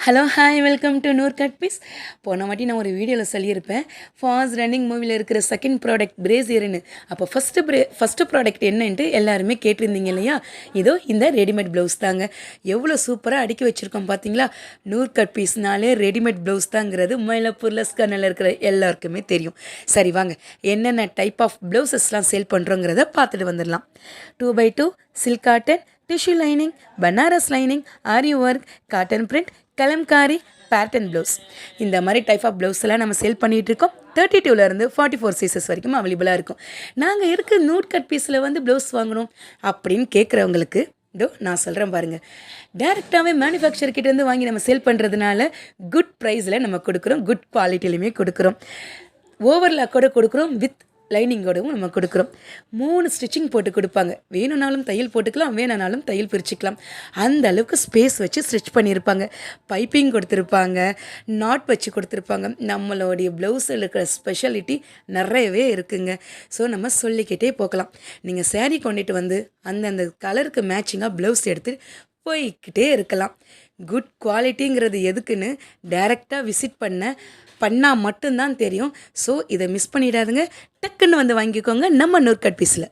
Hello hi welcome to Noor cut piece. போன வாட்டி நான் ஒரு வீடியோவில் சொல்லியிருப்பேன், ஃபாஸ்ட் ரன்னிங் மூவியில் இருக்கிற செகண்ட் ப்ராடக்ட் பிரேசியர்னு. அப்போ ஃபஸ்ட்டு ப்ராடக்ட் என்னன்ட்டு எல்லாருமே கேட்டிருந்தீங்க இல்லையா? இதோ இந்த ரெடிமேட் ப்ளவுஸ் தாங்க. எவ்வளோ சூப்பராக அடுக்கி வச்சுருக்கோம் பார்த்தீங்களா? நூர் கட் பீஸ்னாலே ரெடிமேட் ப்ளவுஸ் தாங்கிறது மயிலாப்பூர் லஸ்கானில் இருக்கிற எல்லாருக்குமே தெரியும். சரி வாங்க, என்னென்ன டைப் ஆஃப் ப்ளவுசஸ்லாம் சேல் பண்ணுறோங்கிறத பார்த்துட்டு வந்துடலாம். 2x2 silk cotton, tissue lining, Banaras lining, aari work, cotton print, Kalamkari, pattern blouse, இந்த மாதிரி டைப் ஆஃப் ப்ளவுஸ் எல்லாம் நம்ம சேல் பண்ணிகிட்ருக்கோம். 32லேருந்து 44 சைஸஸ் வரைக்கும் அவைலபிளாக இருக்கும். நாங்கள் இருக்க நூட் கட் பீஸில் ப்ளவுஸ் வாங்கணும் அப்படின்னு கேட்குறவங்களுக்கு இதோ நான் சொல்கிறேன் பாருங்கள். டேரெக்டாகவே மேனுஃபேக்சர்கிட்டேருந்து வாங்கி நம்ம சேல் பண்ணுறதுனால குட் ப்ரைஸில் நம்ம கொடுக்குறோம், குட் குவாலிட்டிலையுமே கொடுக்குறோம், ஓவர்லாக்கோட கொடுக்குறோம், வித் லைனிங்கோடவும் நம்ம கொடுக்குறோம். 3 ஸ்டிச்சிங் போட்டு கொடுப்பாங்க. வேணும்னாலும் தையல் போட்டுக்கலாம், வேணும்னாலும் தையல் பிரிச்சுக்கலாம். அந்த அளவுக்கு ஸ்பேஸ் வச்சு ஸ்டிச் பண்ணியிருப்பாங்க. பைப்பிங் கொடுத்துருப்பாங்க, நாட் வச்சு கொடுத்துருப்பாங்க. நம்மளுடைய ப்ளவுஸில் இருக்கிற ஸ்பெஷாலிட்டி நிறையவே இருக்குங்க. ஸோ நம்ம சொல்லிக்கிட்டே போகலாம். நீங்கள் சேரீ கொண்டுட்டு வந்து அந்தந்த கலருக்கு மேட்சிங்காக ப்ளவுஸ் எடுத்து போய்கிட்டே இருக்கலாம். குட் குவாலிட்டிங்கிறது எதுக்குன்னு டைரெக்டாக விசிட் பண்ணால் மட்டும்தான் தெரியும். ஸோ இதை மிஸ் பண்ணிடாதுங்க. டக்குன்னு வந்து வாங்கிக்கோங்க நம்ம நூர் கட் பீஸில்.